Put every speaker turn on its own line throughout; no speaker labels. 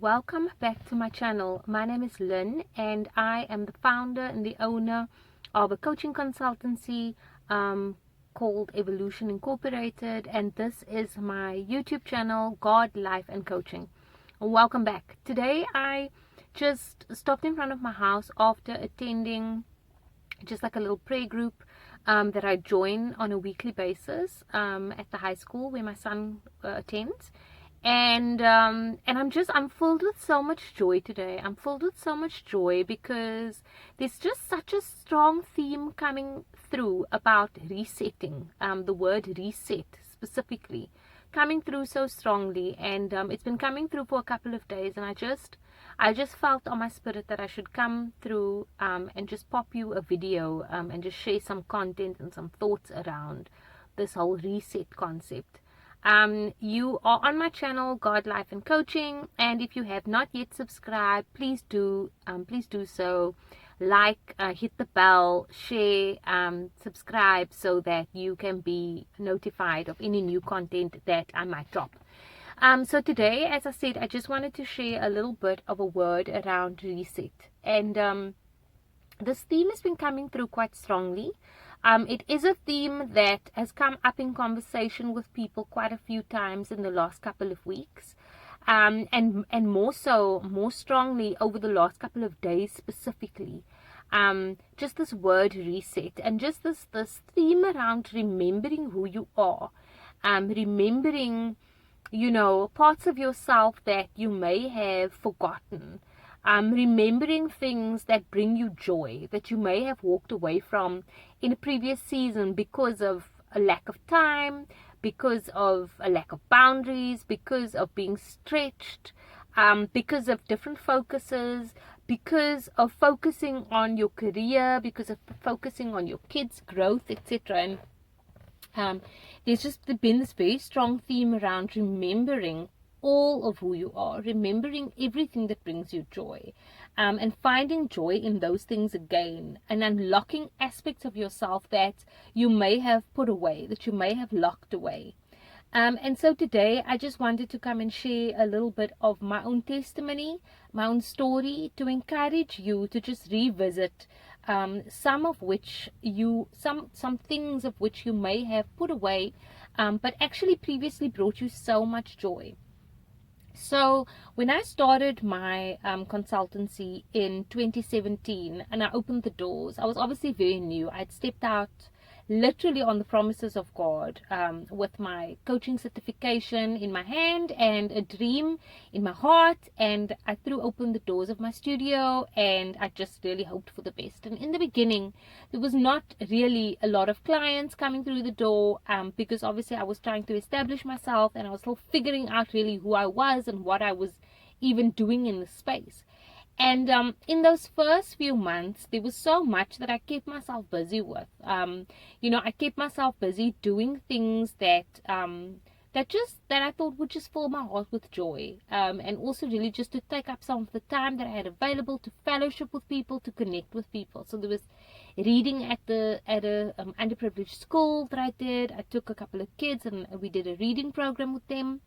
welcome back to my channel. My name is Lynn and I am the founder and the owner of a coaching consultancy called Evolution Incorporated, and this is my YouTube channel, God, Life and Coaching. Welcome back. Today I just stopped in front of my house after attending just like a little prayer group that I join on a weekly basis at the high school where my son attends. And I'm filled with so much joy today. I'm filled with so much joy because there's just such a strong theme coming through about resetting. The word reset specifically coming through so strongly, and it's been coming through for a couple of days, and I just felt on my spirit that I should come through and just pop you a video and just share some content and some thoughts around this whole reset concept. You are on my channel, God, Life and Coaching, and if you have not yet subscribed, please do so. Like, hit the bell, share, subscribe, so that you can be notified of any new content that I might drop. So today, as I said, I just wanted to share a little bit of a word around reset, and this theme has been coming through quite strongly. It is a theme that has come up in conversation with people quite a few times in the last couple of weeks, and more strongly over the last couple of days specifically. Just this word reset, and just this theme around remembering who you are, remembering, parts of yourself that you may have forgotten. Remembering things that bring you joy, that you may have walked away from in a previous season because of a lack of time, because of a lack of boundaries, because of being stretched, because of different focuses, because of focusing on your career, because of focusing on your kids' growth, etc. And there's just been this very strong theme around remembering all of who you are, remembering everything that brings you joy, and finding joy in those things again, and unlocking aspects of yourself that you may have put away, that you may have locked away. And so today I just wanted to come and share a little bit of my own testimony, my own story, to encourage you to just revisit some things of which you may have put away, but actually previously brought you so much joy. So when I started my consultancy in 2017 and I opened the doors, I was obviously very new. I'd stepped out literally on the promises of God, with my coaching certification in my hand and a dream in my heart, and I threw open the doors of my studio, and I just really hoped for the best. And in the beginning there was not really a lot of clients coming through the door, because obviously I was trying to establish myself, and I was still figuring out really who I was and what I was even doing in the space. And in those first few months, there was so much that I kept myself busy with. I kept myself busy doing things that I thought would just fill my heart with joy, and also really just to take up some of the time that I had available to fellowship with people, to connect with people. So there was reading at a underprivileged school that I did. I took a couple of kids and we did a reading program with them.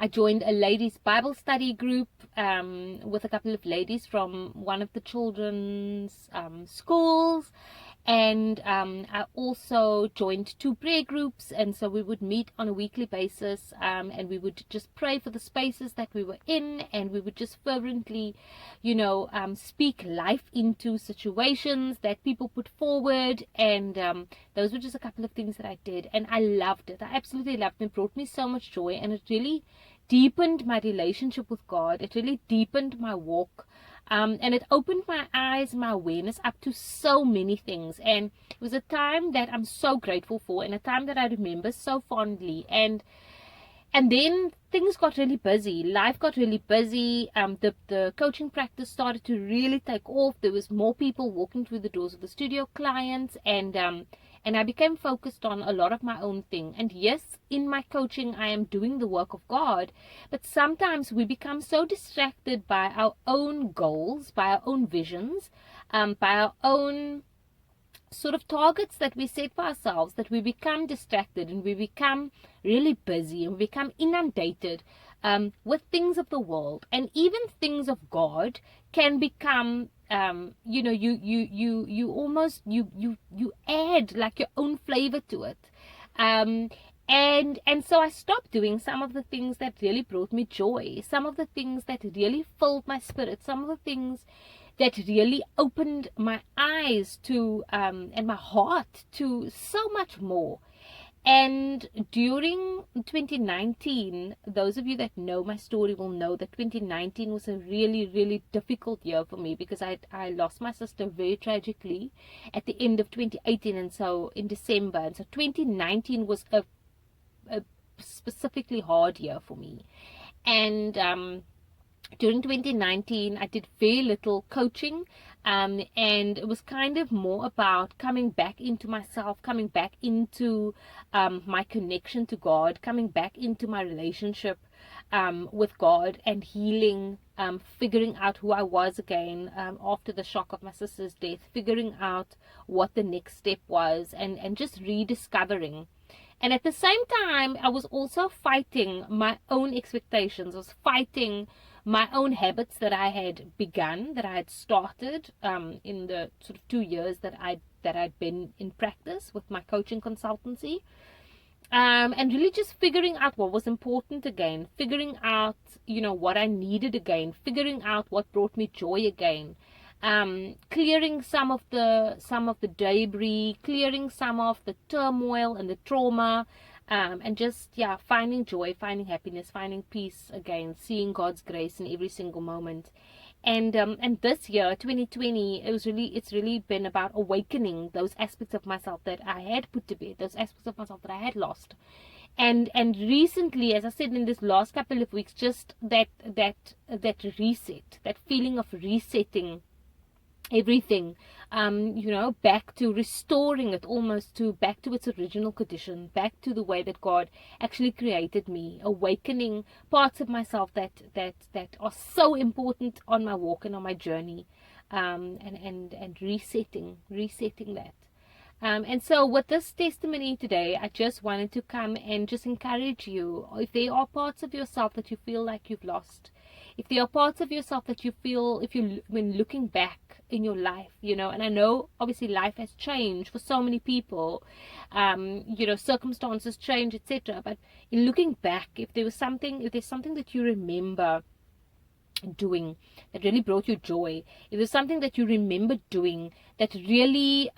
I joined a ladies' Bible study group with a couple of ladies from one of the children's schools, and I also joined 2 prayer groups, and so we would meet on a weekly basis, and we would just pray for the spaces that we were in, and we would just fervently, speak life into situations that people put forward, and those were just a couple of things that I did, and I loved it. I absolutely loved it. It brought me so much joy, and it really deepened my relationship with God. It really deepened my walk. And it opened my eyes, my awareness up to so many things. And it was a time that I'm so grateful for, and a time that I remember so fondly. And then things got really busy. Life got really busy. The coaching practice started to really take off. There was more people walking through the doors of the studio, clients, and I became focused on a lot of my own thing. And yes, in my coaching, I am doing the work of God, but sometimes we become so distracted by our own goals, by our own visions, by our own sort of targets that we set for ourselves, that we become distracted and we become really busy and we become inundated with things of the world, and even things of God can become, you almost, you add like your own flavor to it. And so I stopped doing some of the things that really brought me joy, some of the things that really filled my spirit, some of the things that really opened my eyes to, and my heart to so much more. And during 2019, those of you that know my story will know that 2019 was a really, really difficult year for me, because I lost my sister very tragically at the end of 2018, and so in December. And so 2019 was a specifically hard year for me. And during 2019, I did very little coaching, and it was kind of more about coming back into myself, coming back into my connection to God, coming back into my relationship with God, and healing, figuring out who I was again after the shock of my sister's death, figuring out what the next step was, and just rediscovering. And at the same time, I was also fighting my own expectations. I was fighting my own habits that I had begun, that I had started in the sort of 2 years that I'd been in practice with my coaching consultancy. And really just figuring out what was important again, figuring out, what I needed again, figuring out what brought me joy again. Clearing some of the debris, clearing some of the turmoil and the trauma, and just finding joy, finding happiness, finding peace again, seeing God's grace in every single moment. And this year, 2020, it's really been about awakening those aspects of myself that I had put to bed, those aspects of myself that I had lost. And recently, as I said, in this last couple of weeks, just that reset, that feeling of resetting everything, back to restoring it, almost to back to its original condition, back to the way that God actually created me, awakening parts of myself that are so important on my walk and on my journey, and resetting that. And so with this testimony today, I just wanted to come and just encourage you. If there are parts of yourself that you feel like you've lost, if there are parts of yourself that you feel, when looking back in your life, and I know obviously life has changed for so many people, circumstances change, etc. But in looking back, if there's something that you remember doing that really brought you joy, if there's something that you remember doing that really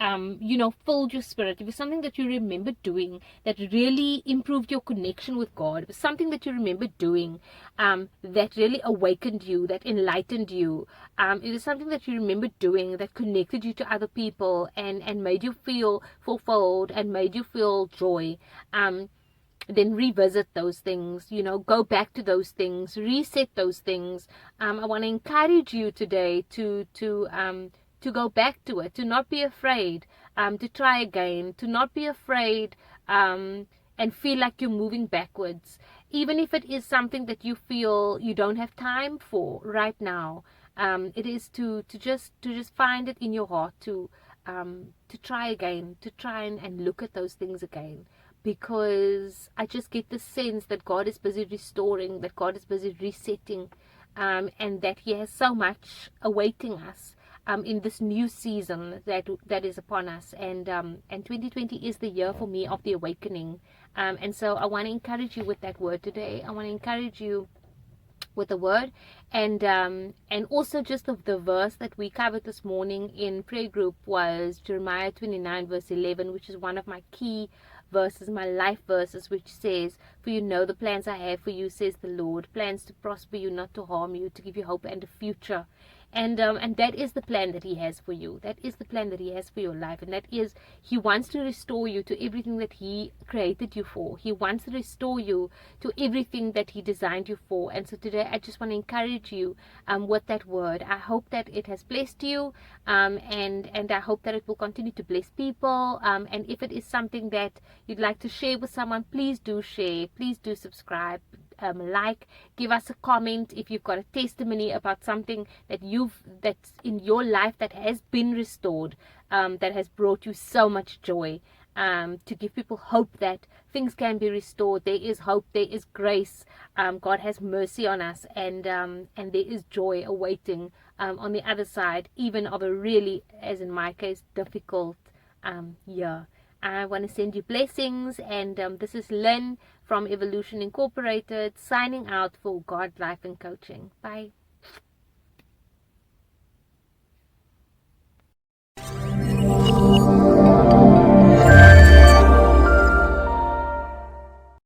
filled your spirit, if it's something that you remember doing that really improved your connection with God, if it's something that you remember doing that really awakened you, that enlightened you, if it's something that you remember doing that connected you to other people and made you feel fulfilled and made you feel joy, then revisit those things, go back to those things, reset those things. I want to encourage you today to go back to it, to not be afraid, to try again, to not be afraid, and feel like you're moving backwards, even if it is something that you feel you don't have time for right now. It is to just find it in your heart to try again, to try and look at those things again. Because I just get the sense that God is busy restoring, that God is busy resetting, and that He has so much awaiting us in this new season that is upon us. And 2020 is the year for me of the awakening. And so I want to encourage you with that word today. I want to encourage you with the word, and also just the verse that we covered this morning in prayer group was Jeremiah 29 verse 11, which is one of my key verses, my life verses, which says, "For you know the plans I have for you, says the Lord, plans to prosper you, not to harm you, to give you hope and a future." And that is the plan that He has for you. That is the plan that He has for your life. And that is, He wants to restore you to everything that He created you for. He wants to restore you to everything that He designed you for. And so today I just want to encourage you with that word. I hope that it has blessed you, and I hope that it will continue to bless people. And if it is something that you'd like to share with someone, please do share. Please do subscribe. Give us a comment if you've got a testimony about something that's in your life that has been restored, that has brought you so much joy. to give people hope that things can be restored. There is hope, there is grace. God has mercy on us, and there is joy awaiting on the other side, even of a really, as in my case, difficult year. I want to send you blessings, and this is Lynn from Evolution Incorporated signing out for God Life and Coaching. Bye.